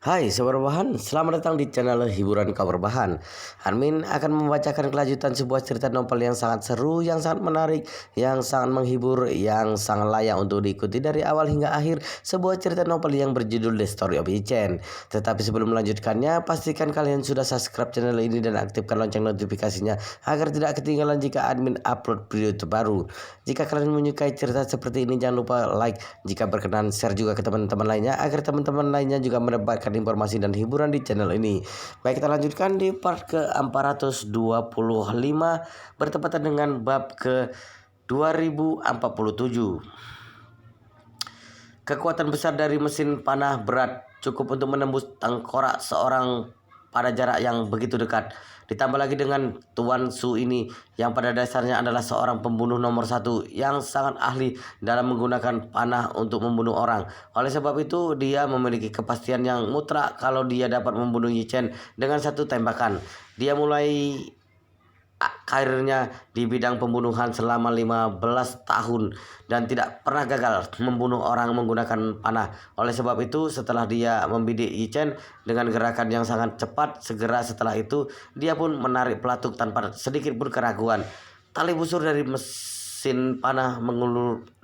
Hai Sobat Rebahan, selamat datang di channel hiburan kabar bahan. Admin akan membacakan kelanjutan sebuah cerita novel yang sangat seru, yang sangat menarik, yang sangat menghibur, yang sangat layak untuk diikuti dari awal hingga akhir. Sebuah cerita novel yang berjudul The Story of Ichen. Tetapi sebelum melanjutkannya, pastikan kalian sudah subscribe channel ini dan aktifkan lonceng notifikasinya agar tidak ketinggalan jika admin upload video terbaru. Jika kalian menyukai cerita seperti ini, jangan lupa like. Jika berkenan, share juga ke teman-teman lainnya agar teman-teman lainnya juga mendapatkan informasi dan hiburan di channel ini. Baik, kita lanjutkan di part ke-425 bertepatan dengan bab ke-2047. Kekuatan besar dari mesin panah berat cukup untuk menembus tengkorak seorang pada jarak yang begitu dekat. Ditambah lagi dengan Tuan Su ini yang pada dasarnya adalah seorang pembunuh nomor satu yang sangat ahli dalam menggunakan panah untuk membunuh orang. Oleh sebab itu dia memiliki kepastian yang mutlak kalau dia dapat membunuh Yi Chen dengan satu tembakan. Dia mulai karirnya di bidang pembunuhan selama 15 tahun dan tidak pernah gagal membunuh orang menggunakan panah. Oleh sebab itu setelah dia membidik Yi Chen dengan gerakan yang sangat cepat, segera setelah itu dia pun menarik pelatuk tanpa sedikit pun keraguan. Tali busur dari mesin panah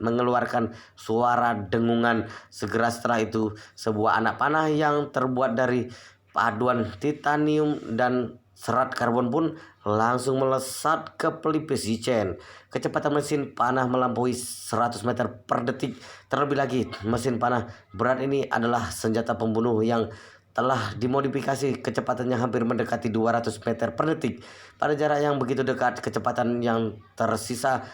mengeluarkan suara dengungan. Segera setelah itu sebuah anak panah yang terbuat dari paduan titanium dan serat karbon pun langsung melesat ke pelipis Yi Chen. Kecepatan mesin panah melampaui 100 meter per detik. Terlebih lagi, mesin panah berat ini adalah senjata pembunuh yang telah dimodifikasi, kecepatannya hampir mendekati 200 meter per detik. Pada jarak yang begitu dekat, kecepatan yang tersisa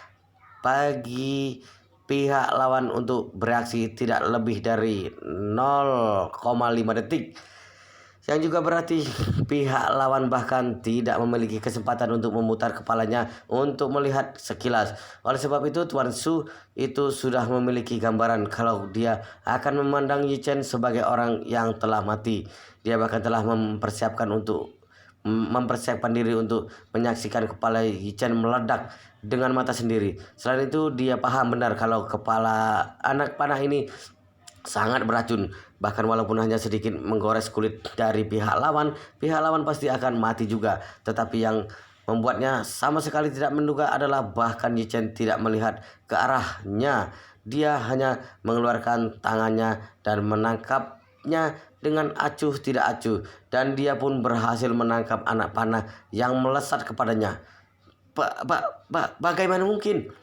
bagi pihak lawan untuk bereaksi tidak lebih dari 0,5 detik. Yang juga berarti pihak lawan bahkan tidak memiliki kesempatan untuk memutar kepalanya untuk melihat sekilas. Oleh sebab itu Tuan Su itu sudah memiliki gambaran kalau dia akan memandang Yi Chen sebagai orang yang telah mati. Dia bahkan telah mempersiapkan diri untuk menyaksikan kepala Yi Chen meledak dengan mata sendiri. Selain itu dia paham benar kalau kepala anak panah ini sangat beracun. Bahkan walaupun hanya sedikit menggores kulit dari pihak lawan pasti akan mati juga. Tetapi yang membuatnya sama sekali tidak menduga adalah bahkan Yi Chen tidak melihat ke arahnya. Dia hanya mengeluarkan tangannya dan menangkapnya dengan acuh tidak acuh. Dan dia pun berhasil menangkap anak panah yang melesat kepadanya. Bagaimana mungkin?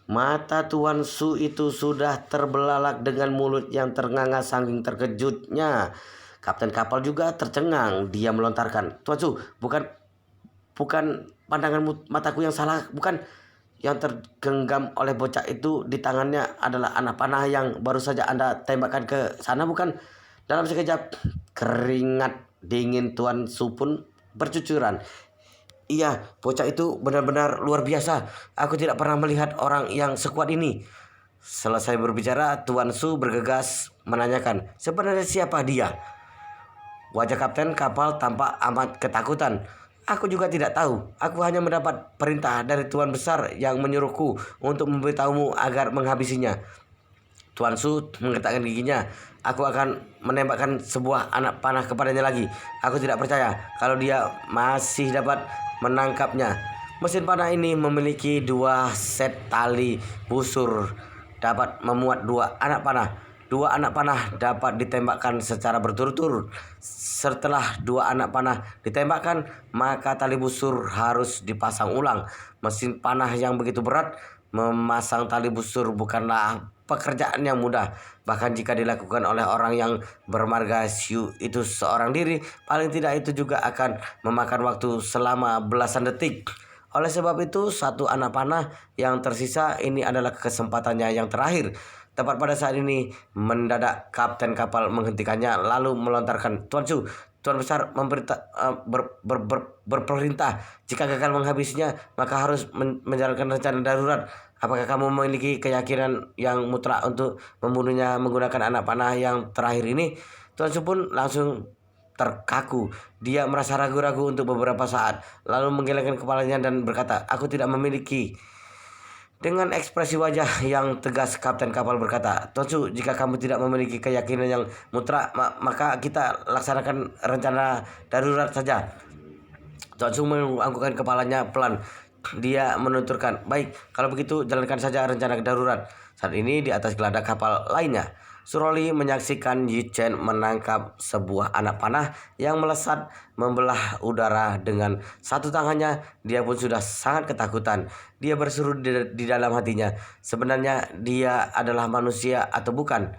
Mata Tuan Su itu sudah terbelalak dengan mulut yang ternganga saking terkejutnya. Kapten kapal juga tercengang. Dia melontarkan, "Tuan Su, bukan pandangan mataku yang salah, bukan. Yang tergenggam oleh bocah itu di tangannya adalah anak panah yang baru saja Anda tembakkan ke sana, bukan?" Dalam sekejap keringat dingin Tuan Su pun bercucuran. "Iya, bocah itu benar-benar luar biasa. Aku tidak pernah melihat orang yang sekuat ini." Selesai berbicara, Tuan Su bergegas menanyakan, "Sebenarnya siapa dia?" Wajah kapten kapal tampak amat ketakutan. "Aku juga tidak tahu. Aku hanya mendapat perintah dari Tuan Besar yang menyuruhku untuk memberitahumu agar menghabisinya." Tuan Su menggetakkan giginya. "Aku akan menembakkan sebuah anak panah kepadanya lagi. Aku tidak percaya kalau dia masih dapat menangkapnya." Mesin panah ini memiliki 2 set tali busur, dapat memuat 2 anak panah. 2 anak panah dapat ditembakkan secara berturut-turut. Setelah 2 anak panah ditembakkan, maka tali busur harus dipasang ulang. Mesin panah yang begitu berat, memasang tali busur bukanlah pekerjaan yang mudah. Bahkan jika dilakukan oleh orang yang bermarga Xiu itu seorang diri, paling tidak itu juga akan memakan waktu selama belasan detik. Oleh sebab itu, 1 anak panah yang tersisa ini adalah kesempatannya yang terakhir. Tepat pada saat ini, mendadak kapten kapal menghentikannya lalu melontarkan, "Tuan Su, Tuan Besar berperintah jika gagal menghabisinya maka harus menjalankan rencana darurat. Apakah kamu memiliki keyakinan yang mutlak untuk membunuhnya menggunakan anak panah yang terakhir ini?" Tuan Su pun langsung terkaku. Dia merasa ragu-ragu untuk beberapa saat, lalu menggelengkan kepalanya dan berkata, "Aku tidak memiliki Dengan ekspresi wajah yang tegas, Kapten kapal berkata, "Tuan Su, jika kamu tidak memiliki keyakinan yang mutlak, maka kita laksanakan rencana darurat saja." Tuan Su menganggukkan kepalanya pelan. Dia menuturkan, "Baik, kalau begitu jalankan saja rencana darurat." Saat ini di atas geladak kapal lainnya, Suroli menyaksikan Yi Chen menangkap sebuah anak panah yang melesat membelah udara dengan satu tangannya. Dia pun sudah sangat ketakutan. Dia berseru di dalam hatinya, sebenarnya dia adalah manusia atau bukan?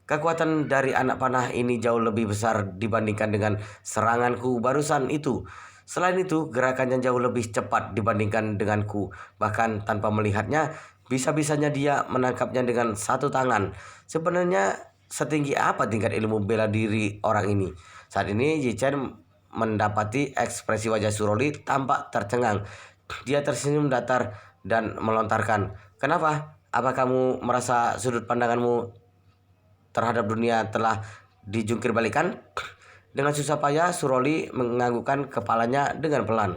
Kekuatan dari anak panah ini jauh lebih besar dibandingkan dengan seranganku barusan itu. Selain itu, gerakannya jauh lebih cepat dibandingkan denganku. Bahkan tanpa melihatnya, bisa-bisanya dia menangkapnya dengan satu tangan. Sebenarnya setinggi apa tingkat ilmu bela diri orang ini? Saat ini Yi Chen mendapati ekspresi wajah Suroli tampak tercengang. Dia tersenyum datar dan melontarkan, "Kenapa? Apa kamu merasa sudut pandanganmu terhadap dunia telah dijungkir balikan?" Dengan susah payah Suroli menganggukkan kepalanya dengan pelan.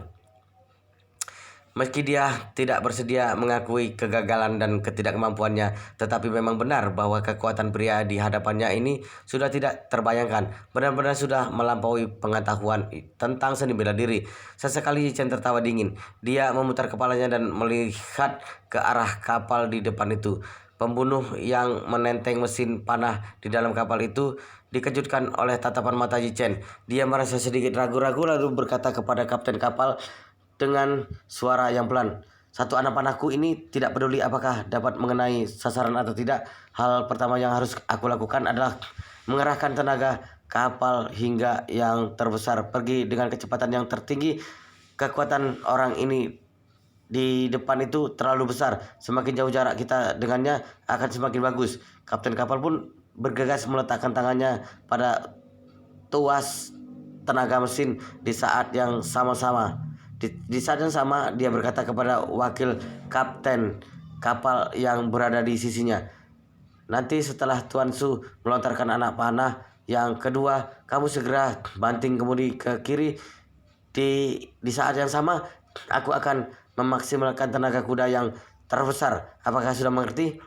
Meski dia tidak bersedia mengakui kegagalan dan ketidakmampuannya, tetapi memang benar bahwa kekuatan pria di hadapannya ini sudah tidak terbayangkan, benar-benar sudah melampaui pengetahuan tentang seni bela diri. Sesekali Chen tertawa dingin. Dia memutar kepalanya dan melihat ke arah kapal di depan itu. Pembunuh yang menenteng mesin panah di dalam kapal itu dikejutkan oleh tatapan mata Yi Chen. Dia merasa sedikit ragu-ragu lalu berkata kepada kapten kapal dengan suara yang pelan, "Satu anak panahku ini tidak peduli apakah dapat mengenai sasaran atau tidak. Hal pertama yang harus aku lakukan adalah mengerahkan tenaga kapal hingga yang terbesar, pergi dengan kecepatan yang tertinggi. Kekuatan orang ini di depan itu terlalu besar. Semakin jauh jarak kita dengannya akan semakin bagus." Kapten kapal pun bergegas meletakkan tangannya pada tuas tenaga mesin di saat yang sama-sama. Di saat yang sama dia berkata kepada wakil kapten kapal yang berada di sisinya, "Nanti setelah Tuan Su melontarkan anak panah yang kedua, kamu segera banting kemudi ke kiri. Di saat yang sama, aku akan memaksimalkan tenaga kuda yang terbesar. Apakah sudah mengerti?"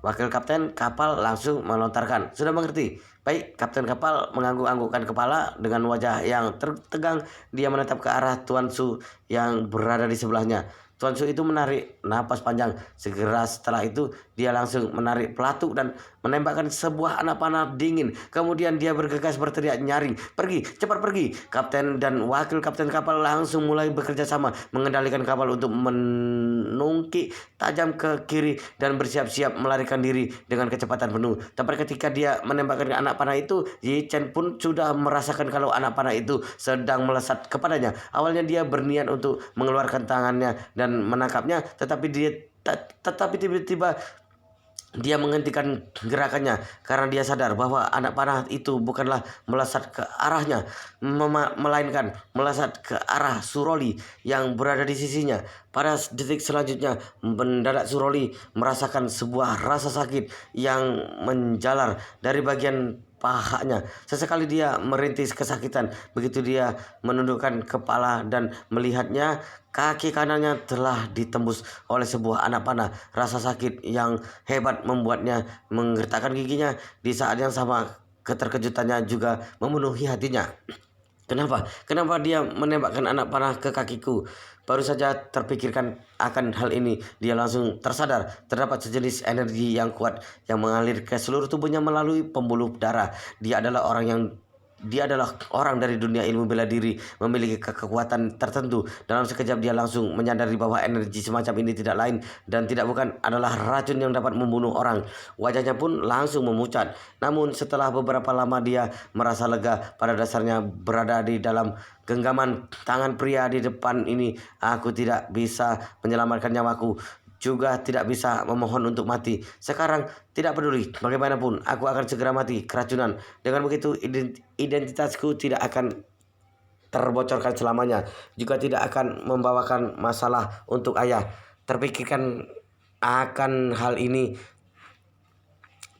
Wakil kapten kapal langsung melontarkan, "Sudah mengerti." "Baik." Kapten kapal mengangguk-anggukkan kepala dengan wajah yang tegang. Dia menatap ke arah Tuan Su yang berada di sebelahnya. Tuan Su itu menarik napas panjang. Segera setelah itu dia langsung menarik pelatuk dan menembakkan sebuah anak panah dingin. Kemudian dia bergegas berteriak nyaring, "Pergi, cepat pergi!" Kapten dan wakil kapten kapal langsung mulai bekerja sama mengendalikan kapal untuk menungkik tajam ke kiri dan bersiap-siap melarikan diri dengan kecepatan penuh. Tepat ketika dia menembakkan anak panah itu, Yi Chen pun sudah merasakan kalau anak panah itu sedang melesat kepadanya. Awalnya dia berniat untuk mengeluarkan tangannya dan menangkapnya, tetapi tiba-tiba dia menghentikan gerakannya karena dia sadar bahwa anak panah itu bukanlah melesat ke arahnya, melainkan melesat ke arah Suroli yang berada di sisinya. Pada detik selanjutnya, mendadak Suroli merasakan sebuah rasa sakit yang menjalar dari bagian pahanya. Sesekali dia merintis kesakitan. Begitu dia menundukkan kepala dan melihatnya, kaki kanannya telah ditembus oleh sebuah anak panah. Rasa sakit yang hebat membuatnya menggertakkan giginya. Di saat yang sama, keterkejutannya juga memenuhi hatinya. Kenapa? Kenapa dia menembakkan anak panah ke kakiku? Baru saja terpikirkan akan hal ini, dia langsung tersadar terdapat sejenis energi yang kuat yang mengalir ke seluruh tubuhnya melalui pembuluh darah. Dia adalah orang dari dunia ilmu bela diri, memiliki kekuatan tertentu. Dalam sekejap dia langsung menyadari bahwa energi semacam ini tidak lain dan tidak bukan adalah racun yang dapat membunuh orang. Wajahnya pun langsung memucat. Namun setelah beberapa lama dia merasa lega. Pada dasarnya berada di dalam genggaman tangan pria di depan ini, aku tidak bisa menyelamatkan nyawaku, juga tidak bisa memohon untuk mati. Sekarang tidak peduli bagaimanapun, aku akan segera mati keracunan. Dengan begitu identitasku tidak akan terbocorkan selamanya, juga tidak akan membawakan masalah untuk ayah. Terpikirkan akan hal ini,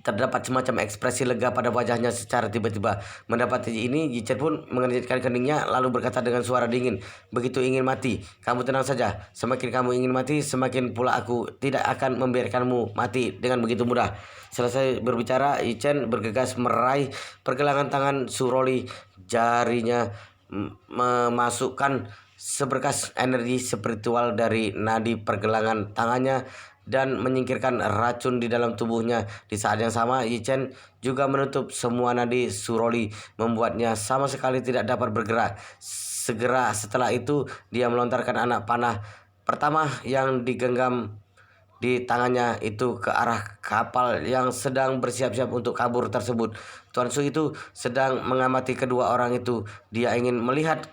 Terdapat semacam ekspresi lega pada wajahnya secara tiba-tiba. Mendapati ini, Yichen pun mengernyitkan keningnya lalu berkata dengan suara dingin, "Begitu ingin mati, kamu tenang saja. Semakin kamu ingin mati, semakin pula aku tidak akan membiarkanmu mati dengan begitu mudah." Selesai berbicara, Yichen bergegas meraih pergelangan tangan Suroli. Jarinya memasukkan seberkas energi spiritual dari nadi pergelangan tangannya dan menyingkirkan racun di dalam tubuhnya. Di saat yang sama, Yichen juga menutup semua nadi Suroli, membuatnya sama sekali tidak dapat bergerak. Segera setelah itu, dia melontarkan anak panah pertama yang digenggam di tangannya itu ke arah kapal yang sedang bersiap-siap untuk kabur tersebut. Tuan Su itu sedang mengamati kedua orang itu. Dia ingin melihat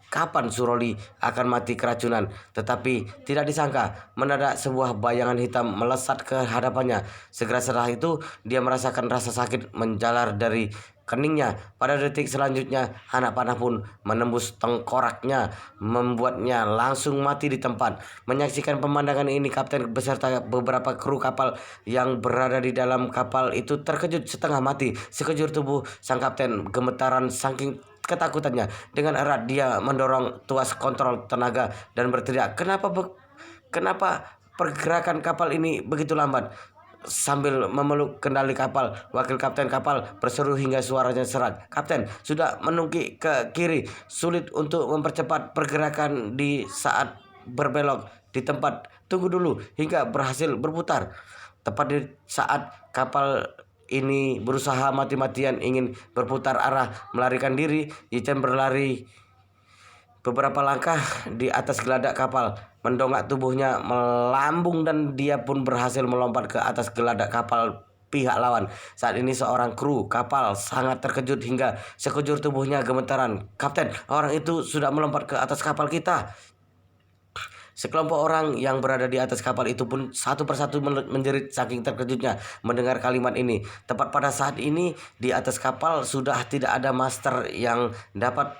kapan Suroli akan mati keracunan, tetapi tidak disangka mendadak sebuah bayangan hitam melesat ke hadapannya. Segera setelah itu, dia merasakan rasa sakit menjalar dari keningnya. Pada detik selanjutnya, anak panah pun menembus tengkoraknya, membuatnya langsung mati di tempat. Menyaksikan pemandangan ini, kapten beserta beberapa kru kapal yang berada di dalam kapal itu terkejut setengah mati. Sekejur tubuh sang kapten gemetaran saking ketakutannya. Dengan erat dia mendorong tuas kontrol tenaga dan berteriak, kenapa pergerakan kapal ini begitu lambat?" Sambil memeluk kendali kapal, wakil kapten kapal berseru hingga suaranya serak, "Kapten, sudah menungki ke kiri. Sulit untuk mempercepat pergerakan di saat berbelok di tempat. Tunggu dulu hingga berhasil berputar." Tepat di saat kapal ini berusaha mati-matian ingin berputar arah melarikan diri, Yichen berlari beberapa langkah di atas geladak kapal, mendongak tubuhnya melambung dan dia pun berhasil melompat ke atas geladak kapal pihak lawan. Saat ini seorang kru kapal sangat terkejut hingga sekujur tubuhnya gemetaran. "Kapten, orang itu sudah melompat ke atas kapal kita." Sekelompok orang yang berada di atas kapal itu pun satu persatu menjerit saking terkejutnya mendengar kalimat ini. Tepat pada saat ini di atas kapal sudah tidak ada master yang dapat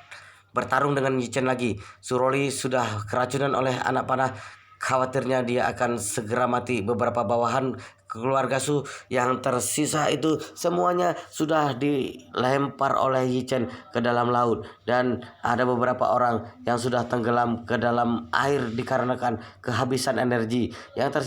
bertarung dengan Yichen lagi. Suroli sudah keracunan oleh anak panah. Khawatirnya dia akan segera mati. Beberapa bawahan keluarga Su yang tersisa itu semuanya sudah dilempar oleh Yichen ke dalam laut, dan ada beberapa orang yang sudah tenggelam ke dalam air dikarenakan kehabisan energi. Yang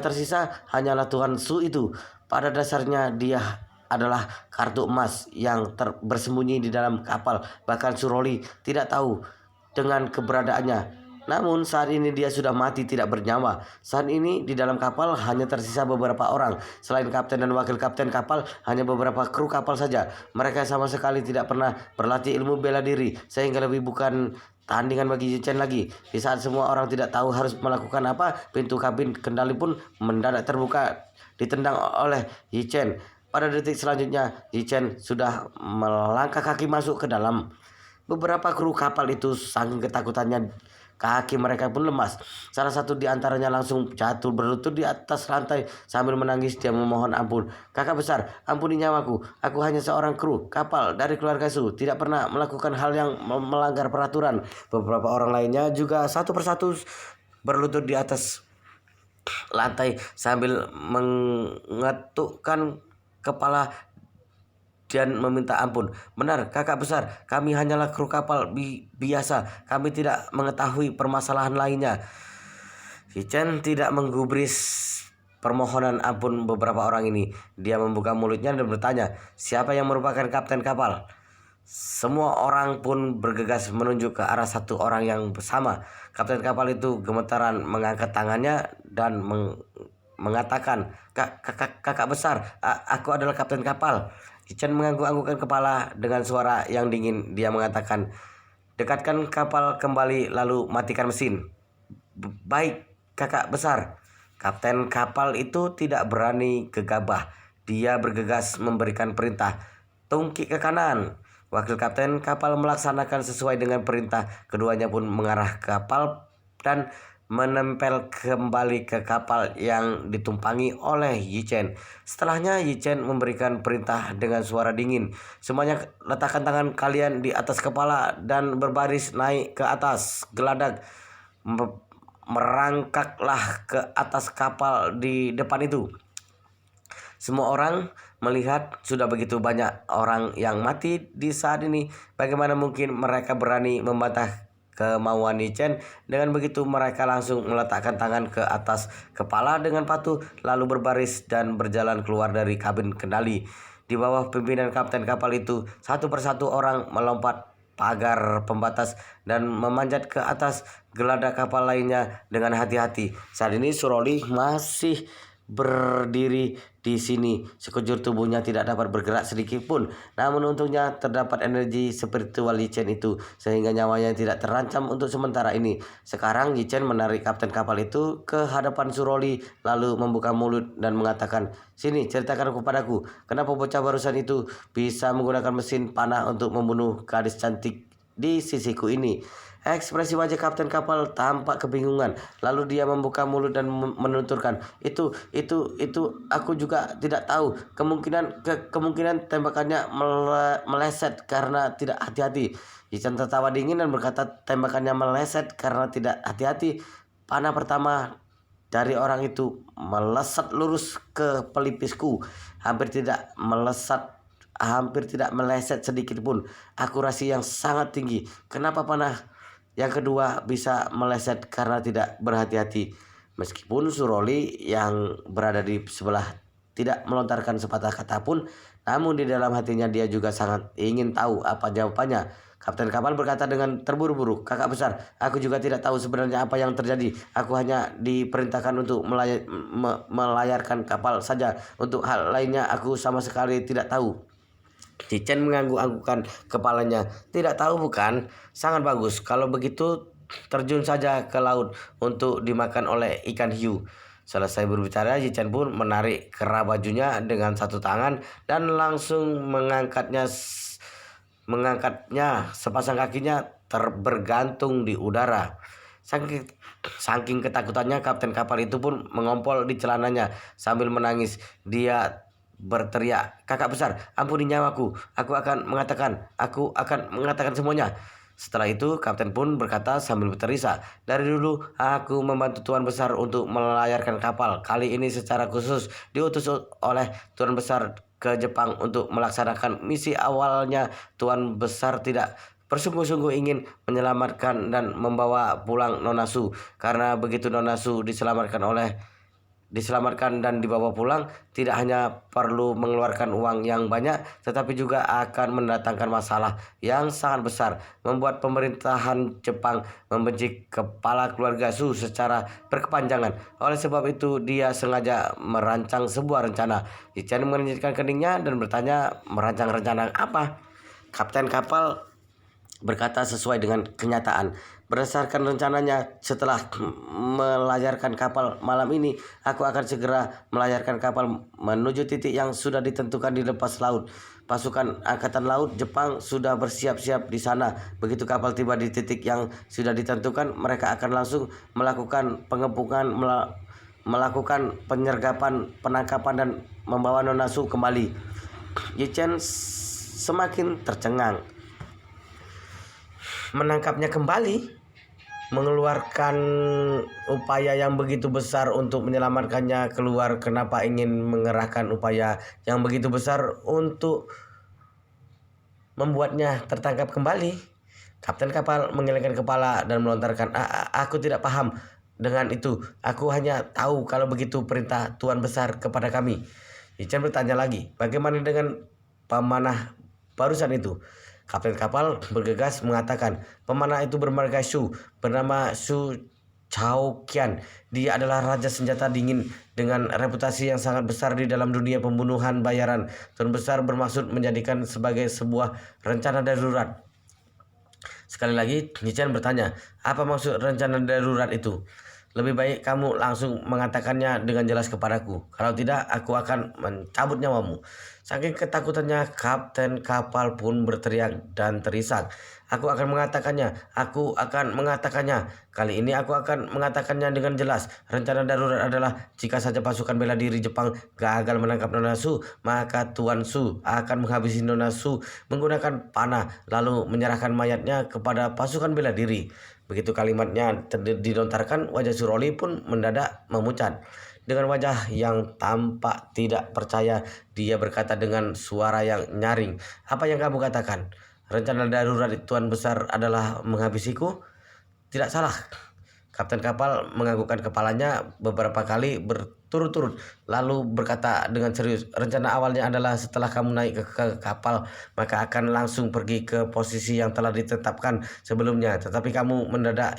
tersisa hanyalah Tuan Su itu. Pada dasarnya dia adalah kartu emas yang bersembunyi di dalam kapal. Bahkan Suroli tidak tahu dengan keberadaannya. Namun saat ini dia sudah mati tidak bernyawa. Saat ini di dalam kapal hanya tersisa beberapa orang. Selain kapten dan wakil kapten kapal, hanya beberapa kru kapal saja. Mereka sama sekali tidak pernah berlatih ilmu bela diri, sehingga lebih bukan tandingan bagi Yichen lagi. Di saat semua orang tidak tahu harus melakukan apa, pintu kabin kendali pun mendadak terbuka, ditendang oleh Yichen. Pada detik selanjutnya, Yichen sudah melangkah kaki masuk ke dalam. Beberapa kru kapal itu saking ketakutannya, kaki mereka pun lemas. Salah satu di antaranya langsung jatuh berlutut di atas lantai sambil menangis. Dia memohon ampun. "Kakak besar, ampuni nyawaku. Aku hanya seorang kru kapal dari keluarga Su, tidak pernah melakukan hal yang melanggar peraturan." Beberapa orang lainnya juga satu persatu berlutut di atas lantai sambil mengetukkan kepala dan meminta ampun. "Benar, kakak besar, kami hanyalah kru kapal biasa. Kami tidak mengetahui permasalahan lainnya." Yichen tidak menggubris permohonan ampun beberapa orang ini. Dia membuka mulutnya dan bertanya, "Siapa yang merupakan kapten kapal?" Semua orang pun bergegas menunjuk ke arah satu orang yang bersama. Kapten kapal itu gemetaran mengangkat tangannya dan mengatakan, Kakak besar, aku adalah kapten kapal." Yichen mengangguk-anggukkan kepala dengan suara yang dingin. Dia mengatakan, "Dekatkan kapal kembali lalu matikan mesin." "Baik, kakak besar." Kapten kapal itu tidak berani gegabah. Dia bergegas memberikan perintah, "Tungki ke kanan." Wakil kapten kapal melaksanakan sesuai dengan perintah. Keduanya pun mengarah kapal dan menempel kembali ke kapal yang ditumpangi oleh Yichen. Setelahnya Yichen memberikan perintah dengan suara dingin, "Semuanya letakkan tangan kalian di atas kepala dan berbaris naik ke atas geladak." Merangkaklah ke atas kapal di depan itu. Semua orang melihat sudah begitu banyak orang yang mati di saat ini. Bagaimana mungkin mereka berani membantah kemauan Nichen? Dengan begitu mereka langsung meletakkan tangan ke atas kepala dengan patuh, lalu berbaris dan berjalan keluar dari kabin kendali. Di bawah pimpinan kapten kapal itu, satu persatu orang melompat pagar pembatas dan memanjat ke atas geladak kapal lainnya dengan hati-hati. Saat ini Suroli masih berdiri di sini. Sekujur tubuhnya tidak dapat bergerak sedikit pun. Namun untungnya terdapat energi spiritual Yichen itu, sehingga nyawanya tidak terancam untuk sementara ini. Sekarang Yichen menarik kapten kapal itu ke hadapan Suroli, lalu membuka mulut dan mengatakan, "Sini, ceritakan kepadaku, kenapa bocah barusan itu bisa menggunakan mesin panah untuk membunuh gadis cantik di sisiku ini?" Ekspresi wajah kapten kapal tampak kebingungan. Lalu dia membuka mulut dan menuturkan, itu aku juga tidak tahu. Kemungkinan tembakannya meleset karena tidak hati-hati." Yichen tertawa dingin dan berkata, "Tembakannya meleset karena tidak hati-hati. Panah pertama dari orang itu melesat lurus ke pelipisku, hampir tidak meleset sedikit pun. Akurasi yang sangat tinggi. Kenapa panah yang kedua bisa meleset karena tidak berhati-hati?" Meskipun Suroli yang berada di sebelah tidak melontarkan sepatah kata pun, namun di dalam hatinya dia juga sangat ingin tahu apa jawabannya. Kapten kapal berkata dengan terburu-buru, "Kakak besar, aku juga tidak tahu sebenarnya apa yang terjadi. Aku hanya diperintahkan untuk melayarkan kapal saja. Untuk hal lainnya aku sama sekali tidak tahu." Yichen mengangguk-anggukkan kepalanya. "Tidak tahu bukan? Sangat bagus. Kalau begitu terjun saja ke laut untuk dimakan oleh ikan hiu." Selesai berbicara, Yichen pun menarik kerah bajunya dengan satu tangan dan langsung mengangkatnya sepasang kakinya bergantung di udara. Saking ketakutannya, kapten kapal itu pun mengompol di celananya sambil menangis. Dia berteriak, "Kakak besar, ampuni nyawaku. Aku akan mengatakan semuanya." Setelah itu, kapten pun berkata sambil berterisak, "Dari dulu aku membantu Tuan Besar untuk melayarkan kapal. Kali ini secara khusus diutus oleh Tuan Besar ke Jepang untuk melaksanakan misi. Awalnya Tuan Besar tidak bersungguh-sungguh ingin menyelamatkan dan membawa pulang Nona Su. Karena begitu Nona Su diselamatkan dan dibawa pulang, tidak hanya perlu mengeluarkan uang yang banyak, tetapi juga akan mendatangkan masalah yang sangat besar, membuat pemerintahan Jepang membenci kepala keluarga Su secara berkepanjangan. Oleh sebab itu, dia sengaja merancang sebuah rencana." Yichen menginjitkan keningnya dan bertanya, "Merancang rencana apa?" Kapten kapal berkata sesuai dengan kenyataan. "Berdasarkan rencananya, setelah melayarkan kapal malam ini, aku akan segera melayarkan kapal menuju titik yang sudah ditentukan di lepas laut. Pasukan Angkatan Laut Jepang sudah bersiap-siap di sana. Begitu kapal tiba di titik yang sudah ditentukan, mereka akan langsung melakukan pengepungan, melakukan penyergapan, penangkapan dan membawa Nona Su kembali." Yichen semakin tercengang. Menangkapnya kembali, mengeluarkan upaya yang begitu besar untuk menyelamatkannya keluar. Kenapa ingin mengerahkan upaya yang begitu besar untuk membuatnya tertangkap kembali? Kapten kapal menggelengkan kepala dan melontarkan, Aku tidak paham dengan itu. Aku hanya tahu kalau begitu perintah Tuan Besar kepada kami." Yichen bertanya lagi, "Bagaimana dengan pemanah barusan itu?" Kapten kapal bergegas mengatakan, "Pemanah itu bermarga Su, bernama Su Chao-qian. Dia adalah raja senjata dingin dengan reputasi yang sangat besar di dalam dunia pembunuhan bayaran. Tuan Besar bermaksud menjadikan sebagai sebuah rencana darurat." Sekali lagi, Yichen bertanya, "Apa maksud rencana darurat itu? Lebih baik kamu langsung mengatakannya dengan jelas kepadaku. Kalau tidak, aku akan mencabut nyawamu." Saking ketakutannya, kapten kapal pun berteriak dan terisak, "Aku akan mengatakannya. Aku akan mengatakannya. Kali ini aku akan mengatakannya dengan jelas. Rencana darurat adalah jika saja pasukan bela diri Jepang gagal menangkap Nona Su, maka Tuan Su akan menghabisi Nona Su menggunakan panah, lalu menyerahkan mayatnya kepada pasukan bela diri." Begitu kalimatnya dilontarkan, wajah Suroli pun mendadak memucat. Dengan wajah yang tampak tidak percaya, dia berkata dengan suara yang nyaring, "Apa yang kamu katakan? Rencana darurat Tuan Besar adalah menghabisiku?" "Tidak salah." Kapten kapal menganggukkan kepalanya beberapa kali berturut-turut, lalu berkata dengan serius, "Rencana awalnya adalah setelah kamu naik ke kapal, maka akan langsung pergi ke posisi yang telah ditetapkan sebelumnya. Tetapi kamu mendadak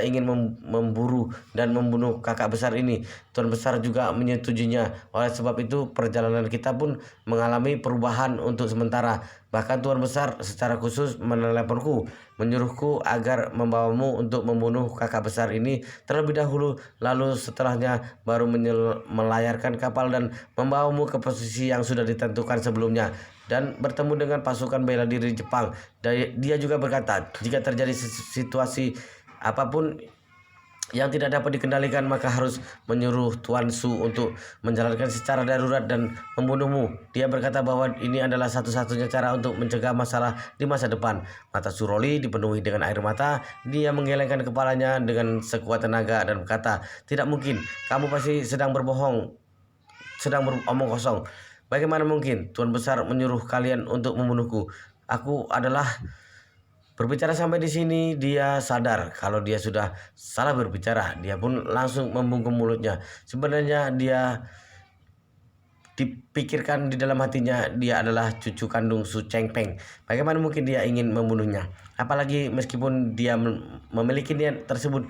ingin memburu dan membunuh kakak besar ini. Tuan Besar juga menyetujuinya. Oleh sebab itu perjalanan kita pun mengalami perubahan untuk sementara. Bahkan Tuan Besar secara khusus meneleponku, menyuruhku agar membawamu untuk membunuh kakak besar ini terlebih dahulu, lalu setelahnya baru melayarkan kapal dan membawamu ke posisi yang sudah ditentukan sebelumnya dan bertemu dengan pasukan bela diri Jepang. Dia juga berkata, jika terjadi situasi apapun yang tidak dapat dikendalikan, maka harus menyuruh Tuan Su untuk menjalankan secara darurat dan membunuhmu. Dia berkata bahwa ini adalah satu-satunya cara untuk mencegah masalah di masa depan. Mata Suroli dipenuhi dengan air mata. Dia menggelengkan kepalanya dengan sekuat tenaga dan berkata, "Tidak mungkin, kamu pasti sedang beromong kosong. Bagaimana mungkin Tuan Besar menyuruh kalian untuk membunuhku? Aku adalah..." Berbicara sampai di sini, dia sadar kalau dia sudah salah berbicara. Dia pun langsung membungkuk mulutnya. Sebenarnya dia dipikirkan di dalam hatinya, dia adalah cucu kandung Su Chengpeng. Bagaimana mungkin dia ingin membunuhnya? Apalagi meskipun dia memiliki niat tersebut,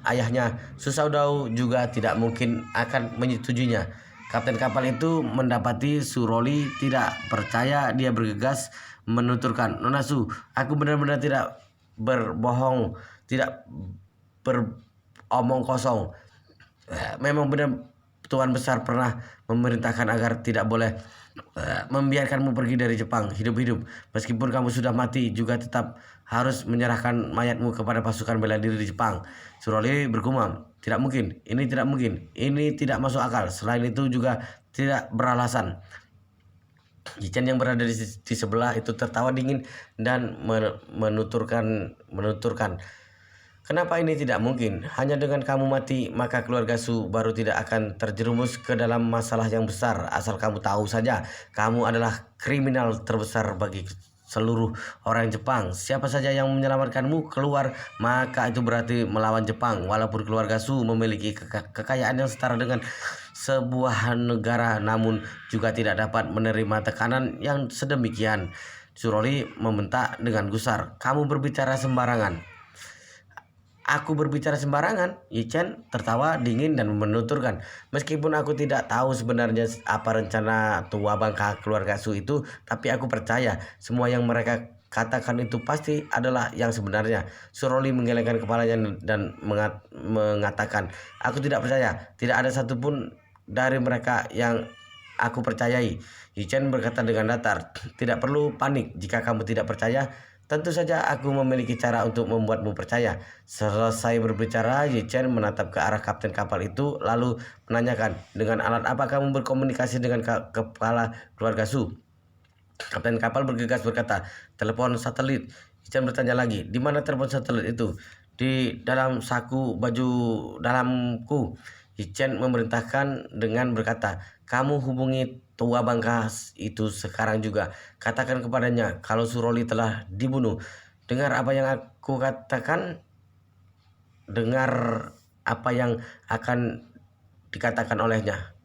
ayahnya Su Saudao juga tidak mungkin akan menyetujuinya. Kapten kapal itu mendapati Suroli tidak percaya. Dia bergegas menuturkan, "Nona Su, aku benar-benar tidak berbohong, tidak beromong kosong. Memang benar Tuan Besar pernah memerintahkan agar tidak boleh membiarkanmu pergi dari Jepang hidup-hidup. Meskipun kamu sudah mati, juga tetap harus menyerahkan mayatmu kepada pasukan bela diri di Jepang." Suroli bergumam, "Tidak mungkin, ini tidak mungkin, ini tidak masuk akal. Selain itu juga tidak beralasan." Jichen yang berada di sebelah itu tertawa dingin dan menuturkan, "Kenapa ini tidak mungkin? Hanya dengan kamu mati, maka keluarga Su baru tidak akan terjerumus ke dalam masalah yang besar. Asal kamu tahu saja, kamu adalah kriminal terbesar bagi seluruh orang Jepang. Siapa saja yang menyelamatkanmu keluar, maka itu berarti melawan Jepang. Walaupun keluarga Su memiliki kekayaan yang setara dengan sebuah negara, namun juga tidak dapat menerima tekanan yang sedemikian." Suroli membentak dengan gusar, "Kamu berbicara sembarangan." "Aku berbicara sembarangan?" Yichen tertawa dingin dan menuturkan, "Meskipun aku tidak tahu sebenarnya apa rencana tua bangka keluarga Su itu, tapi aku percaya semua yang mereka katakan itu pasti adalah yang sebenarnya." Suroli menggelengkan kepalanya dan mengatakan, "Aku tidak percaya. Tidak ada satupun dari mereka yang aku percayai." Yichen berkata dengan datar, "Tidak perlu panik jika kamu tidak percaya. Tentu saja aku memiliki cara untuk membuatmu percaya." Selesai berbicara, Yichen menatap ke arah kapten kapal itu lalu menanyakan, "Dengan alat apa kamu berkomunikasi dengan kepala keluarga Su?" Kapten kapal bergegas berkata, "Telepon satelit." Yichen bertanya lagi, "Di mana telepon satelit itu?" "Di dalam saku baju dalamku." Yichen memerintahkan dengan berkata, "Kamu hubungi tua bangka itu sekarang juga. Katakan kepadanya kalau Suroli telah dibunuh. Dengar apa yang aku katakan. Dengar apa yang akan dikatakan olehnya."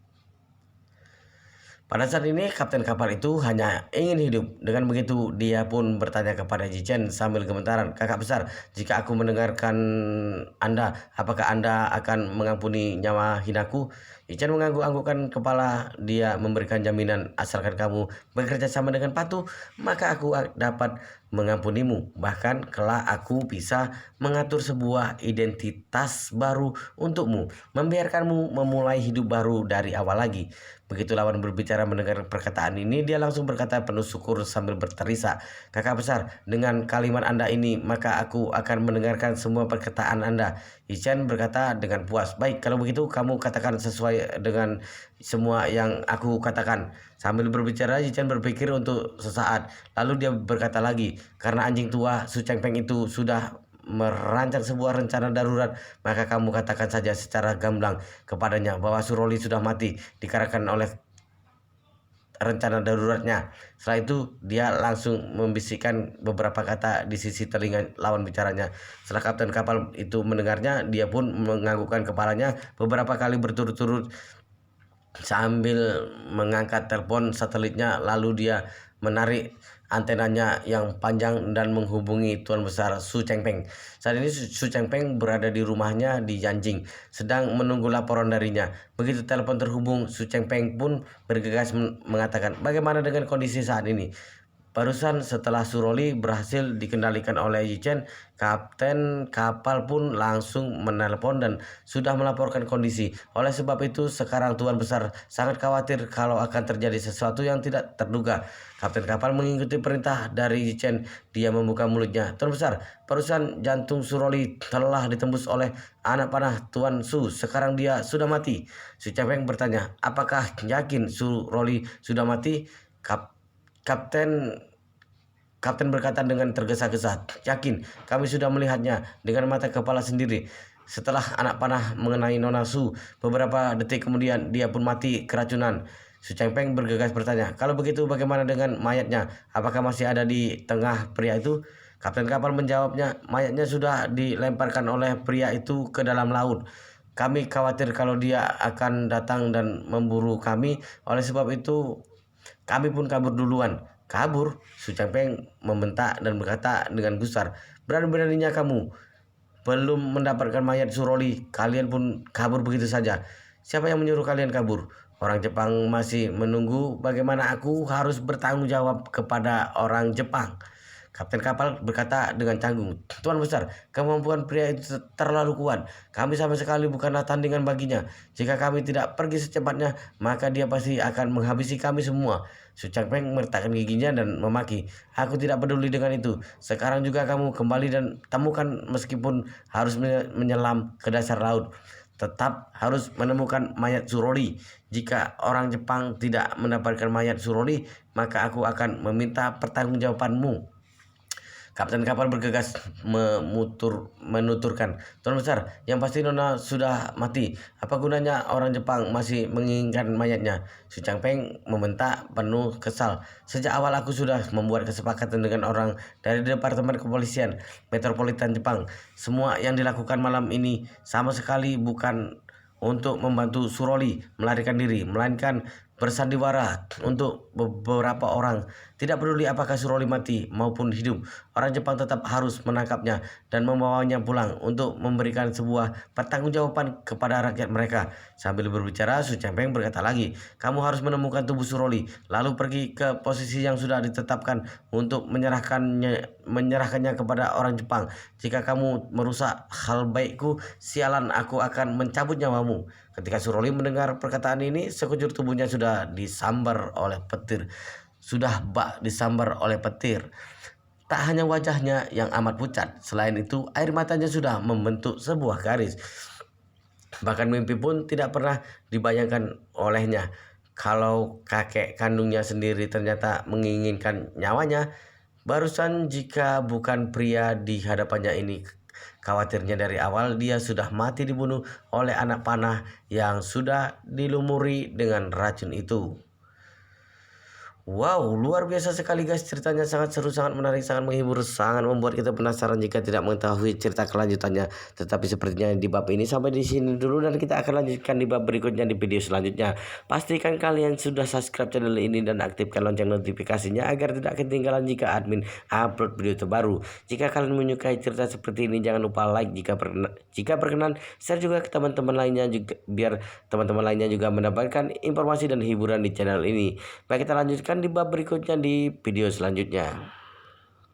Pada saat ini kapten kapal itu hanya ingin hidup. Dengan begitu dia pun bertanya kepada Jichen sambil gemetaran, "Kakak besar, jika aku mendengarkan Anda, apakah Anda akan mengampuni nyawa hinaku?" Jichen mengangguk-anggukkan kepala. Dia memberikan jaminan, "Asalkan kamu bekerja sama dengan patuh, maka aku dapat mengampunimu. Bahkan kelak aku bisa mengatur sebuah identitas baru untukmu, membiarkanmu memulai hidup baru dari awal lagi." Begitu lawan berbicara mendengar perkataan ini, dia langsung berkata penuh syukur sambil berterisak, "Kakak besar, dengan kalimat Anda ini, maka aku akan mendengarkan semua perkataan Anda." Yichen berkata dengan puas, "Baik, kalau begitu kamu katakan sesuai dengan semua yang aku katakan." Sambil berbicara, Yichen berpikir untuk sesaat. Lalu dia berkata lagi, "Karena anjing tua Su Chengpeng itu sudah merancang sebuah rencana darurat, maka kamu katakan saja secara gamblang kepadanya bahwa Suroli sudah mati dikarenakan oleh rencana daruratnya. Setelah itu dia langsung membisikkan beberapa kata di sisi telinga lawan bicaranya. Setelah kapten kapal itu mendengarnya, dia pun menganggukkan kepalanya beberapa kali berturut-turut sambil mengangkat telepon satelitnya, lalu dia menarik antenanya yang panjang dan menghubungi Tuan Besar Su Chengpeng. Saat ini Su Chengpeng berada di rumahnya di Yanjing, sedang menunggu laporan darinya. Begitu telepon terhubung, Su Chengpeng pun bergegas mengatakan, bagaimana dengan kondisi saat ini? Barusan setelah Suroli berhasil dikendalikan oleh Yichen, kapten kapal pun langsung menelpon dan sudah melaporkan kondisi. Oleh sebab itu sekarang Tuan Besar sangat khawatir kalau akan terjadi sesuatu yang tidak terduga. Kapten kapal mengikuti perintah dari Yichen. Dia membuka mulutnya. Tuan Besar, barusan jantung Suroli telah ditembus oleh anak panah Tuan Su. Sekarang dia sudah mati. Su Chengpeng bertanya, apakah yakin Suroli sudah mati? Kapten berkata dengan tergesa-gesa, yakin, kami sudah melihatnya dengan mata kepala sendiri. Setelah anak panah mengenai Nona Su, beberapa detik kemudian dia pun mati keracunan. Su Chengpeng bergegas bertanya, kalau begitu bagaimana dengan mayatnya? Apakah masih ada di tengah pria itu? Kapten kapal menjawabnya, mayatnya sudah dilemparkan oleh pria itu ke dalam laut. Kami khawatir kalau dia akan datang dan memburu kami. Oleh sebab itu kami pun kabur duluan. Kabur? Su Chengpeng membentak dan berkata dengan gusar, berani-beraninya kamu belum mendapatkan mayat Suroli, kalian pun kabur begitu saja. Siapa yang menyuruh kalian kabur? Orang Jepang masih menunggu, bagaimana aku harus bertanggung jawab kepada orang Jepang? Kapten kapal berkata dengan canggung, Tuan Besar, kemampuan pria itu terlalu kuat. Kami sama sekali bukanlah tandingan baginya. Jika kami tidak pergi secepatnya, maka dia pasti akan menghabisi kami semua. Su Chengpeng meletakkan giginya dan memaki, aku tidak peduli dengan itu. Sekarang juga kamu kembali dan temukan, meskipun harus menyelam ke dasar laut, tetap harus menemukan mayat Suroli. Jika orang Jepang tidak mendapatkan mayat Suroli, maka aku akan meminta pertanggungjawabanmu. Kapten kapal bergegas menuturkan, Tuan Besar, yang pasti Nona sudah mati. Apa gunanya orang Jepang masih menginginkan mayatnya? Su Chengpeng membentak penuh kesal. Sejak awal aku sudah membuat kesepakatan dengan orang dari Departemen Kepolisian Metropolitan Jepang. Semua yang dilakukan malam ini sama sekali bukan untuk membantu Suroli melarikan diri, melainkan bersandiwara untuk beberapa orang. Tidak peduli apakah Suroli mati maupun hidup, orang Jepang tetap harus menangkapnya dan membawanya pulang untuk memberikan sebuah pertanggungjawaban kepada rakyat mereka. Sambil berbicara, Su Chengpeng berkata lagi, kamu harus menemukan tubuh Suroli, lalu pergi ke posisi yang sudah ditetapkan untuk menyerahkannya kepada orang Jepang. Jika kamu merusak hal baikku, sialan, aku akan mencabut nyawamu. Ketika Suroli mendengar perkataan ini, sekujur tubuhnya sudah disambar oleh petir. Tak hanya wajahnya yang amat pucat, selain itu air matanya sudah membentuk sebuah garis. Bahkan mimpi pun tidak pernah dibayangkan olehnya. Kalau kakek kandungnya sendiri ternyata menginginkan nyawanya, barusan jika bukan pria di hadapannya ini, khawatirnya dari awal dia sudah mati dibunuh oleh anak panah yang sudah dilumuri dengan racun itu. Wow, luar biasa sekali guys, ceritanya sangat seru, sangat menarik, sangat menghibur, sangat membuat kita penasaran jika tidak mengetahui cerita kelanjutannya. Tetapi sepertinya di bab ini sampai di sini dulu dan kita akan lanjutkan di bab berikutnya di video selanjutnya. Pastikan kalian sudah subscribe channel ini dan aktifkan lonceng notifikasinya agar tidak ketinggalan jika admin upload video terbaru. Jika kalian menyukai cerita seperti ini, jangan lupa like, jika berkenan share juga ke teman-teman lainnya juga, biar teman-teman lainnya juga mendapatkan informasi dan hiburan di channel ini. Baik, kita lanjutkan di bab berikutnya di video selanjutnya.